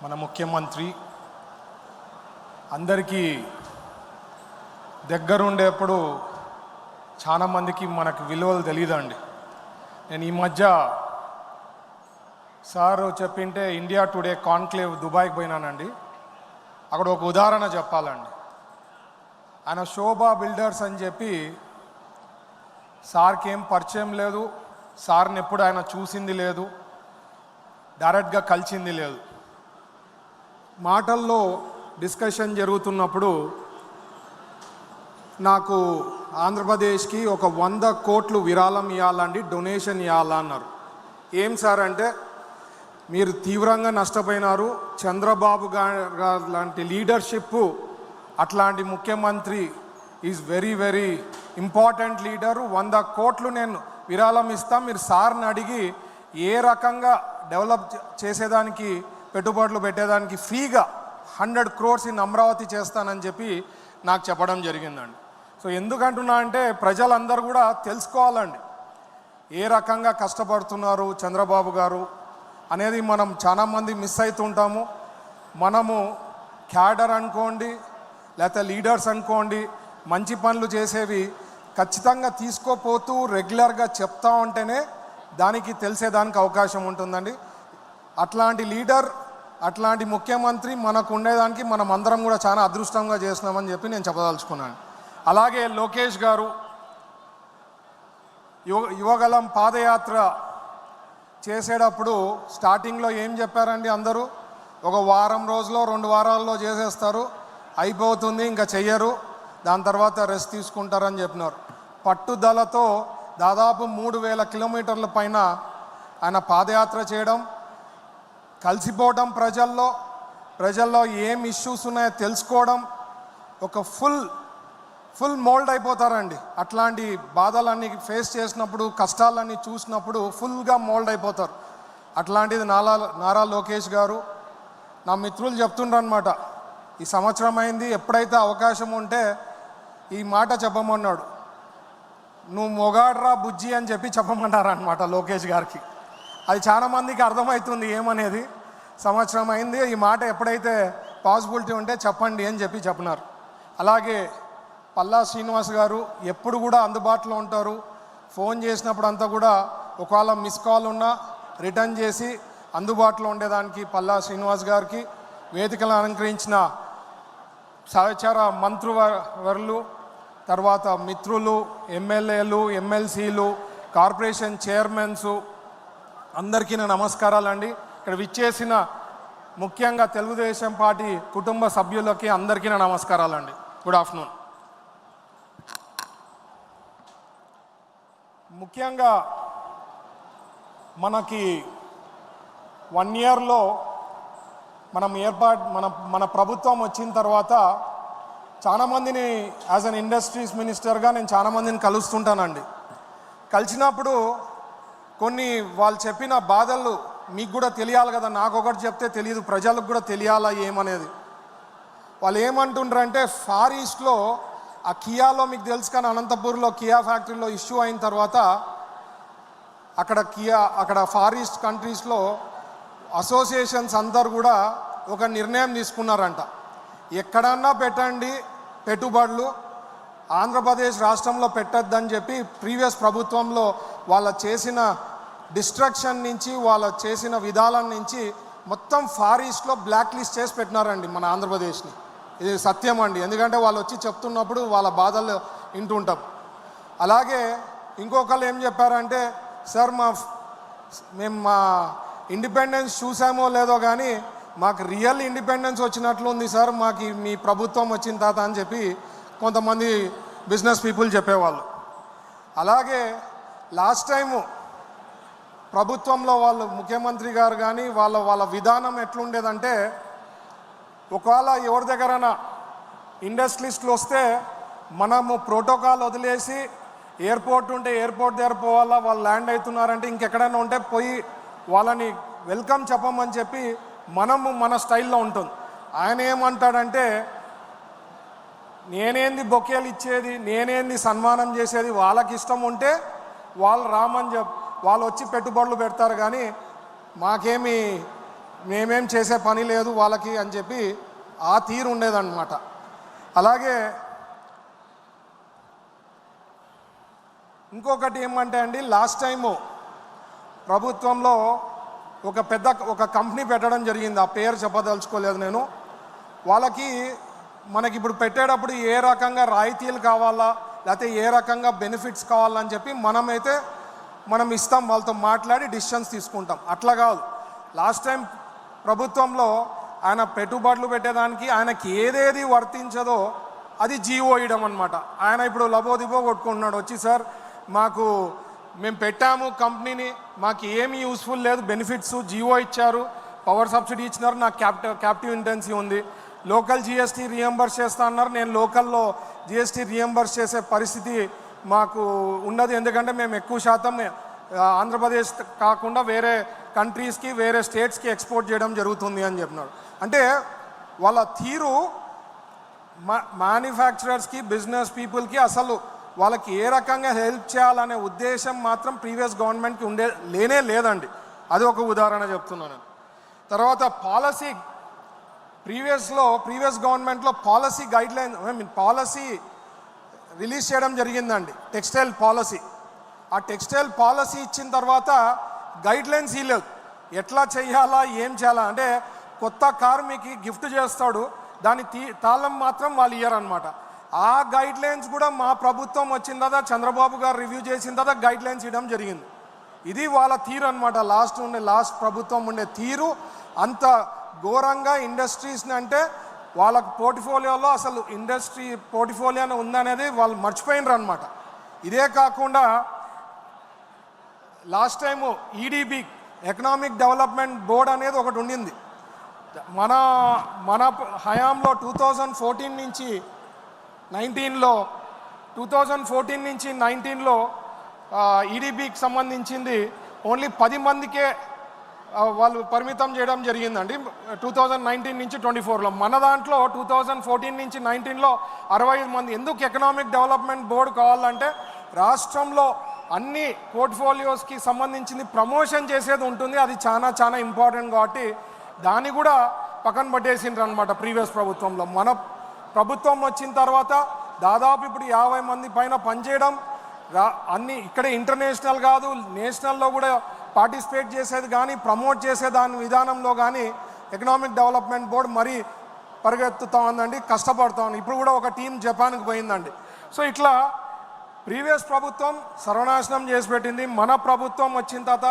మన ముఖ్యమంత్రి అందరికీ దగ్గరుండేప్పుడు చాలామందికి మనకు విలువలు తెలియదండి. నేను ఈ మధ్య సార్ చెప్పింటే ఇండియా టుడే కాన్క్లేవ్ దుబాయ్కి పోయినానండి. అక్కడ ఒక ఉదాహరణ చెప్పాలండి. ఆయన శోభా బిల్డర్స్ అని చెప్పి సార్కి ఏం పరిచయం లేదు, సార్ని ఎప్పుడు ఆయన చూసింది లేదు, డైరెక్ట్గా కలిసింది లేదు. మాటల్లో డిస్కషన్ జరుగుతున్నప్పుడు నాకు ఆంధ్రప్రదేశ్కి ఒక 100 కోట్లు విరాళం ఇవ్వాలండి, డొనేషన్ ఇవ్వాలా అన్నారు. ఏం సార్ అంటే, మీరు తీవ్రంగా నష్టపోయినారు, చంద్రబాబు గారు లాంటి లీడర్షిప్ అట్లాంటి ముఖ్యమంత్రి is very very important leader, 100 కోట్లు నేను విరాళం ఇస్తాం, మీరు సార్ని అడిగి ఏ రకంగా డెవలప్ చేసేదానికి పెట్టుబడులు పెట్టేదానికి ఫ్రీగా 100 crores ఇన్ అమరావతి చేస్తానని చెప్పి నాకు చెప్పడం జరిగిందండి. సో ఎందుకంటున్నా అంటే ప్రజలందరూ కూడా తెలుసుకోవాలండి ఏ రకంగా కష్టపడుతున్నారు చంద్రబాబు గారు అనేది. మనం చాలామంది మిస్ అవుతుంటాము. మనము క్యాడర్ అనుకోండి లేకపోతే లీడర్స్ అనుకోండి, మంచి పనులు చేసేవి ఖచ్చితంగా తీసుకోపోతూ రెగ్యులర్గా చెప్తా ఉంటేనే దానికి తెలిసేదానికి అవకాశం ఉంటుందండి. అట్లాంటి లీడర్, అట్లాంటి ముఖ్యమంత్రి మనకు ఉండేదానికి మనం అందరం కూడా చాలా అదృష్టంగా చేస్తున్నామని చెప్పి నేను చెప్పదలుచుకున్నాను. అలాగే లోకేష్ గారు యువగలం పాదయాత్ర చేసేటప్పుడు స్టార్టింగ్లో ఏం చెప్పారండి, అందరూ ఒక వారం రోజులో 2 వారాల్లో చేసేస్తారు, అయిపోతుంది, ఇంకా చెయ్యరు, దాని తర్వాత రెస్ట్ తీసుకుంటారని చెప్పినారు. పట్టుదలతో దాదాపు 3000 కిలోమీటర్ల పైన ఆయన పాదయాత్ర చేయడం, కలిసిపోవడం, ప్రజల్లో ఏం ఇష్యూస్ ఉన్నాయో తెలుసుకోవడం, ఒక ఫుల్ మోల్డ్ అయిపోతారండి. అట్లాంటి బాధలన్నీ ఫేస్ చేసినప్పుడు, కష్టాలన్నీ చూసినప్పుడు ఫుల్గా మోల్డ్ అయిపోతారు. అట్లాంటిది నారా లోకేష్ గారు. నా మిత్రులు చెప్తుండ్రు అనమాట, ఈ సంవత్సరం అయింది, ఎప్పుడైతే అవకాశం ఉంటే ఈ మాట చెప్పమన్నాడు, నువ్వు మొగాడ్రా బుజ్జి అని చెప్పి చెప్పమన్నారు అనమాట లోకేష్ గారికి. అది చాలా మందికి అర్థమవుతుంది ఏమనేది. సంవత్సరం అయింది, ఈ మాట ఎప్పుడైతే పాసిబిలిటీ ఉంటే చెప్పండి అని చెప్పి చెప్పినారు. అలాగే పల్లా శ్రీనివాస్ గారు ఎప్పుడు కూడా అందుబాటులో ఉంటారు. ఫోన్ చేసినప్పుడు అంతా కూడా ఒకవేళ మిస్ కాల్ ఉన్నా రిటర్న్ చేసి అందుబాటులో ఉండేదానికి పల్లా శ్రీనివాస్ గారికి, వేదికలు అలంకరించిన సహచర మంత్రివర్యులు, తర్వాత మిత్రులు, ఎమ్మెల్యేలు, ఎమ్మెల్సీలు, కార్పొరేషన్ చైర్మన్స్ అందరికీ నా నమస్కారాలండి. ఇక్కడ విచ్చేసిన ముఖ్యంగా తెలుగుదేశం పార్టీ కుటుంబ సభ్యులకి అందరికీ నా నమస్కారాలండి. Good afternoon. ముఖ్యంగా మనకి 1 yearలో మన ప్రభుత్వం వచ్చిన తర్వాత చాలామందిని యాజ్ అన్ ఇండస్ట్రీస్ మినిస్టర్గా నేను చాలామందిని కలుస్తుంటానండి. కలిసినప్పుడు కొన్ని వాళ్ళు చెప్పిన బాధలు మీకు కూడా తెలియాలి కదా, నాకు ఒకటి చెప్తే తెలియదు, ప్రజలకు కూడా తెలియాలా ఏమనేది. వాళ్ళు ఏమంటుండ్రంటే, ఫార్ ఈస్ట్లో ఆ కియాలో మీకు తెలుసు కానీ అనంతపూర్లో కియా ఫ్యాక్టరీలో ఇష్యూ అయిన తర్వాత అక్కడ ఫార్ ఈస్ట్ కంట్రీస్లో అసోసియేషన్స్ అందరు కూడా ఒక నిర్ణయం తీసుకున్నారంట, ఎక్కడన్నా పెట్టండి పెట్టుబడులు, ఆంధ్రప్రదేశ్ రాష్ట్రంలో పెట్టద్దని చెప్పి ప్రీవియస్ ప్రభుత్వంలో వాళ్ళ చేసిన డిస్ట్రక్షన్ నుంచి, వాళ్ళ చేసిన విధానం నుంచి మొత్తం ఫార్ ఈస్ట్లో బ్లాక్ లిస్ట్ చేసి పెట్టినారండి మన ఆంధ్రప్రదేశ్ని. ఇది సత్యం అండి, ఎందుకంటే వాళ్ళు వచ్చి చెప్తున్నప్పుడు వాళ్ళ బాధలు వింటుంటాం. అలాగే ఇంకొకళ్ళు ఏం చెప్పారంటే, సార్ మేము మా ఇండిపెండెన్స్ చూసామో లేదో కానీ మాకు రియల్ ఇండిపెండెన్స్ వచ్చినట్లు ఉంది సార్ మాకు మీ ప్రభుత్వం వచ్చిన తర్వాత అని చెప్పి కొంతమంది బిజినెస్ పీపుల్ చెప్పేవాళ్ళు. అలాగే లాస్ట్ టైము ప్రభుత్వంలో వాళ్ళు ముఖ్యమంత్రి గారు కానీ వాళ్ళ విధానం ఎట్లుండేదంటే, ఒకవేళ ఎవరి దగ్గరైనా ఇండస్ట్రియలిస్టులు వస్తే మనము ప్రోటోకాల్ వదిలేసి ఎయిర్పోర్ట్ ఉంటే ఎయిర్పోర్ట్ దగ్గర పోవాలా, వాళ్ళు ల్యాండ్ అవుతున్నారంటే ఇంకెక్కడైనా ఉంటే పోయి వాళ్ళని వెల్కమ్ చెప్పమని చెప్పి మనము మన స్టైల్లో ఉంటుంది. ఆయన ఏమంటాడంటే, నేనేంది బొకేలు ఇచ్చేది, నేనేంది సన్మానం చేసేది, వాళ్ళకి ఇష్టం ఉంటే వాళ్ళు రామని వాళ్ళు వచ్చి పెట్టుబడులు పెడతారు, కానీ మాకేమి మేమేం చేసే పని లేదు వాళ్ళకి అని చెప్పి ఆ తీరు ఉండేదన్నమాట. అలాగే ఇంకొకటి ఏమంటే అండి, లాస్ట్ టైము ప్రభుత్వంలో ఒక కంపెనీ పెట్టడం జరిగింది. ఆ పేరు చెప్పదలుచుకోలేదు నేను. వాళ్ళకి మనకి ఇప్పుడు పెట్టేటప్పుడు ఏ రకంగా రాయితీలు కావాలా లేకపోతే ఏ రకంగా బెనిఫిట్స్ కావాలని చెప్పి మనం ఇస్తాం, వాళ్ళతో మాట్లాడి డిసిషన్స్ తీసుకుంటాం. అట్లా కాదు, లాస్ట్ టైం ప్రభుత్వంలో ఆయన పెట్టుబడులు పెట్టేదానికి ఆయనకి ఏదేది వర్తించదో అది జీవో ఇవ్వడం అనమాట. ఆయన ఇప్పుడు లబోదిబో కొట్టుకుంటున్నాడు వచ్చి, సార్ మేము పెట్టాము కంపెనీని, మాకు ఏమీ యూస్ఫుల్ లేదు, బెనిఫిట్స్ జీవో ఇచ్చారు, పవర్ సబ్సిడీ ఇచ్చినారు, నాకు క్యాప్టివ్ ఇంటెన్సీ ఉంది, లోకల్ జిఎస్టీ రియంబర్స్ చేస్తా అన్నారు, నేను లోకల్లో జిఎస్టీ రియంబర్స్ చేసే పరిస్థితి మాకు ఉండదు, ఎందుకంటే మేము ఎక్కువ శాతం ఆంధ్రప్రదేశ్ కాకుండా వేరే కంట్రీస్కి వేరే స్టేట్స్కి ఎక్స్పోర్ట్ చేయడం జరుగుతుంది అని చెప్పినాడు. అంటే వాళ్ళ తీరు మ్యానుఫ్యాక్చరర్స్కి బిజినెస్ పీపుల్కి అసలు వాళ్ళకి ఏ రకంగా హెల్ప్ చేయాలనే ఉద్దేశం మాత్రం ప్రీవియస్ గవర్నమెంట్కి లేనే లేదండి. అది ఒక ఉదాహరణ చెప్తున్నాను. తర్వాత పాలసీ, ప్రీవియస్ గవర్నమెంట్లో పాలసీ గైడ్లైన్ పాలసీ రిలీజ్ చేయడం జరిగిందండి, టెక్స్టైల్ పాలసీ. ఆ టెక్స్టైల్ పాలసీ ఇచ్చిన తర్వాత గైడ్లైన్స్ ఇవ్వలేదు, ఎట్లా చేయాలా ఏం చేయాలా. అంటే కొత్త కారు మీకు గిఫ్ట్ చేస్తాడు, దాని తాళం మాత్రం వాళ్ళు ఇయ్యరనమాట. ఆ గైడ్లైన్స్ కూడా మా ప్రభుత్వం వచ్చిన తర్వాత చంద్రబాబు గారు రివ్యూ చేసిన తర్వాత గైడ్లైన్స్ ఇవ్వడం జరిగింది. ఇది వాళ్ళ తీరు అనమాట. లాస్ట్ ప్రభుత్వం ఉండే తీరు అంత ఘోరంగా ఇండస్ట్రీస్ని, అంటే వాళ్ళకు పోర్ట్ఫోలియోలో అసలు ఇండస్ట్రీ పోర్ట్ఫోలియోనే ఉందనేది వాళ్ళు మర్చిపోయినరు అనమాట. ఇదే కాకుండా last time EDB, economic development board అనేది ఒకటి ఉండింది. మన హయాంలో 2014 నుంచి 19లో ఈడీబీకి సంబంధించింది ఓన్లీ 10 మందికే వాళ్ళు పరిమితం చేయడం జరిగిందండి 2019 నుంచి 24లో. మన దాంట్లో 2014 నుంచి 19లో 65 మంది. ఎందుకు ఎకనామిక్ డెవలప్మెంట్ బోర్డు కావాలంటే రాష్ట్రంలో అన్ని పోర్ట్ఫోలియోస్కి సంబంధించింది ప్రమోషన్ చేసేది ఉంటుంది, అది చాలా ఇంపార్టెంట్. కాబట్టి దాన్ని కూడా పక్కన పట్టేసిండ్రు అనమాట ప్రీవియస్ ప్రభుత్వంలో. మన ప్రభుత్వం వచ్చిన తర్వాత దాదాపు ఇప్పుడు 50 మంది పైన పనిచేయడం, అన్ని ఇక్కడే ఇంటర్నేషనల్ కాదు నేషనల్లో కూడా పార్టిసిపేట్ చేసేది కానీ ప్రమోట్ చేసే దాని విధానంలో కానీ ఎకనామిక్ డెవలప్మెంట్ బోర్డు మరీ పరిగెత్తుతా ఉందండి, కష్టపడుతూ ఉంది. ఇప్పుడు కూడా ఒక టీం జపాన్కి పోయిందండి. సో ఇట్లా ప్రీవియస్ ప్రభుత్వం సర్వనాశనం చేసి పెట్టింది. మన ప్రభుత్వం వచ్చిన తర్వాత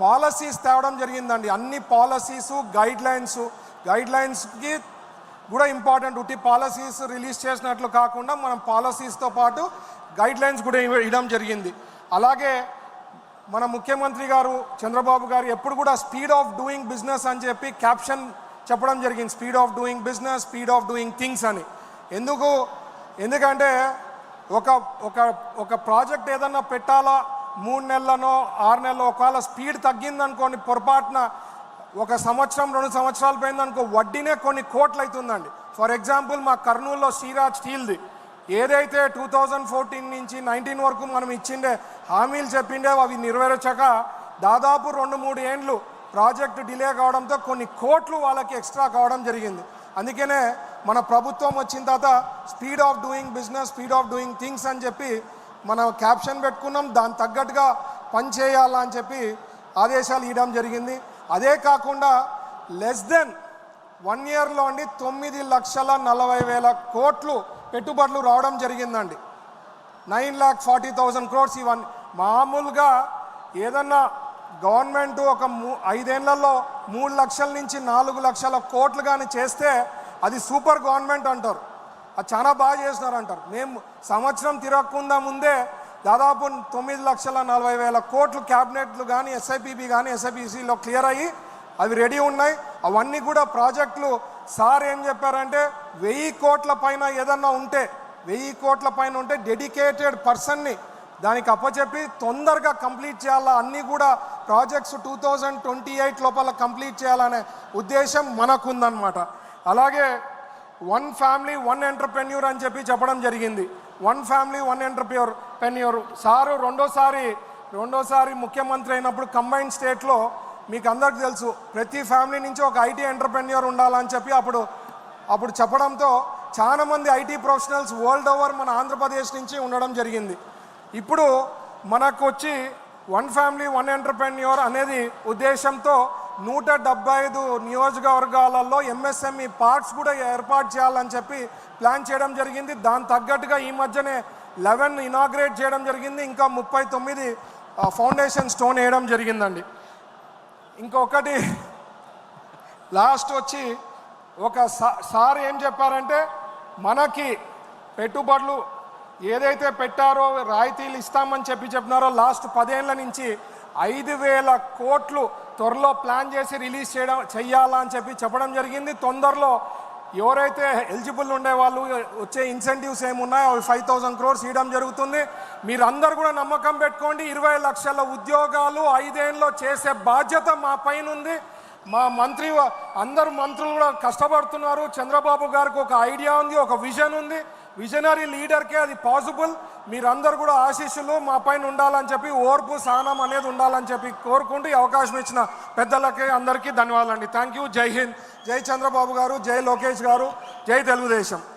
పాలసీస్ తేవడం జరిగిందండి. అన్ని పాలసీసు గైడ్లైన్స్కి కూడా ఇంపార్టెంట్. ఉట్టి పాలసీస్ రిలీజ్ చేసినట్లు కాకుండా మనం పాలసీస్తో పాటు గైడ్లైన్స్ కూడా ఇవ్వడం జరిగింది. అలాగే మన ముఖ్యమంత్రి గారు చంద్రబాబు గారు ఎప్పుడు కూడా స్పీడ్ ఆఫ్ డూయింగ్ బిజినెస్ అని చెప్పి క్యాప్షన్ చెప్పడం జరిగింది. Speed of doing business, speed of doing things అని. ఎందుకంటే ఒక ప్రాజెక్ట్ ఏదన్నా పెట్టాలా 3 నెలలనో 6 నెలల్లో ఒకవేళ స్పీడ్ తగ్గిందనుకోని పొరపాటున 1 సంవత్సరం 2 సంవత్సరాలు పోయిందనుకో వడ్డీనే కొన్ని కోట్లు అవుతుందండి. ఫర్ ఎగ్జాంపుల్ మా కర్నూలులో శ్రీరాజ్ స్టీల్ది ఏదైతే 2014 నుంచి 19 వరకు మనం ఇచ్చిండే హామీలు చెప్పిండే అవి నెరవేర్చక దాదాపు 2-3 ఏండ్లు ప్రాజెక్టు డిలే కావడంతో కొన్ని కోట్లు వాళ్ళకి ఎక్స్ట్రా కావడం జరిగింది. అందుకనే మన ప్రభుత్వం వచ్చిన తర్వాత speed of doing business, speed of doing things అని చెప్పి మనం క్యాప్షన్ పెట్టుకున్నాం. దాని తగ్గట్టుగా పని చేయాలని చెప్పి ఆదేశాలు ఇవ్వడం జరిగింది. అదే కాకుండా లెస్ దెన్ 1 ఇయర్లో అండి 9,40,40,000 కోట్లు పెట్టుబడులు రావడం జరిగిందండి. 9,40,000 crores. ఇవన్నీ మామూలుగా ఏదన్నా గవర్నమెంట్ ఒక 5 ఏళ్లలో 3 లక్షల నుంచి 4 లక్షల కోట్లు కానీ చేస్తే అది సూపర్ గవర్నమెంట్ అంటారు, అది చాలా బాగా చేసినారు అంటారు. మేము సంవత్సరం తిరగకుండా ముందే దాదాపు 9,40,000 కోట్లు క్యాబినెట్లు కానీ ఎస్ఐపిబి కానీ ఎస్ఐపిసిలో క్లియర్ అయ్యి అవి రెడీ ఉన్నాయి. అవన్నీ కూడా ప్రాజెక్టులు సార్ ఏం చెప్పారంటే 1000 కోట్ల పైన ఏదన్నా ఉంటే 1000 కోట్ల పైన ఉంటే డెడికేటెడ్ పర్సన్ని దానికి అప్పచెప్పి తొందరగా కంప్లీట్ చేయాలా, అన్నీ కూడా ప్రాజెక్ట్స్ 2028 లోపల కంప్లీట్ చేయాలనే ఉద్దేశం మనకుందనమాట. అలాగే 1 ఫ్యామిలీ 1 ఎంటర్ప్రెన్యూర్ అని చెప్పి చెప్పడం జరిగింది. 1 ఫ్యామిలీ 1 ఎంటర్ప్రెన్యూర్ సారు రెండోసారి ముఖ్యమంత్రి అయినప్పుడు కంబైన్డ్ స్టేట్లో మీకు అందరికి తెలుసు ప్రతి ఫ్యామిలీ నుంచి ఒక ఐటీ ఎంటర్ప్రెన్యూర్ ఉండాలని చెప్పి అప్పుడు చెప్పడంతో చాలామంది ఐటీ ప్రొఫెషనల్స్ వరల్డ్ ఓవర్ మన ఆంధ్రప్రదేశ్ నుంచి ఉండడం జరిగింది. ఇప్పుడు మనకు వచ్చి వన్ ఫ్యామిలీ వన్ ఎంటర్ప్రెన్యూర్ అనేది ఉద్దేశంతో 175 నియోజకవర్గాలలో ఎంఎస్ఎంఈ పార్క్స్ కూడా ఏర్పాటు చేయాలని చెప్పి ప్లాన్ చేయడం జరిగింది. దాని తగ్గట్టుగా ఈ మధ్యనే 11 ఇనాగ్రేట్ చేయడం జరిగింది. ఇంకా 39 ఫౌండేషన్ స్టోన్ వేయడం జరిగిందండి. ఇంకొకటి లాస్ట్ వచ్చి ఒక సార్ ఏం చెప్పారంటే, మనకి పెట్టుబడులు ఏదైతే పెట్టారో రాయితీలు ఇస్తామని చెప్పినారో లాస్ట్ 10 ఏళ్ల నుంచి 5,000 కోట్లు త్వరలో ప్లాన్ చేసి రిలీజ్ చెయ్యాలా అని చెప్పడం జరిగింది. తొందరలో ఎవరైతే ఎలిజిబుల్ ఉండేవాళ్ళు వచ్చే ఇన్సెంటివ్స్ ఏమున్నాయో అవి 5,000 crores ఇవ్వడం జరుగుతుంది. మీరందరూ కూడా నమ్మకం పెట్టుకోండి. 20 లక్షల ఉద్యోగాలు 5 ఏళ్ళలో చేసే బాధ్యత మా పైన ఉంది. మా అందరు మంత్రులు కూడా కష్టపడుతున్నారు. చంద్రబాబు గారికి ఒక ఐడియా ఉంది, ఒక విజన్ ఉంది. విజనరీ లీడర్కే అది పాసిబుల్. మీరందరూ కూడా ఆశీస్సులు మా పైన ఉండాలని చెప్పి, ఓర్పు సహనం అనేది ఉండాలని చెప్పి కోరుకుంటూ ఈ అవకాశం ఇచ్చిన పెద్దలకి అందరికీ ధన్యవాదాలండి. Thank you. జై హింద్. జై చంద్రబాబు గారు, జై లోకేష్ గారు, జై తెలుగుదేశం.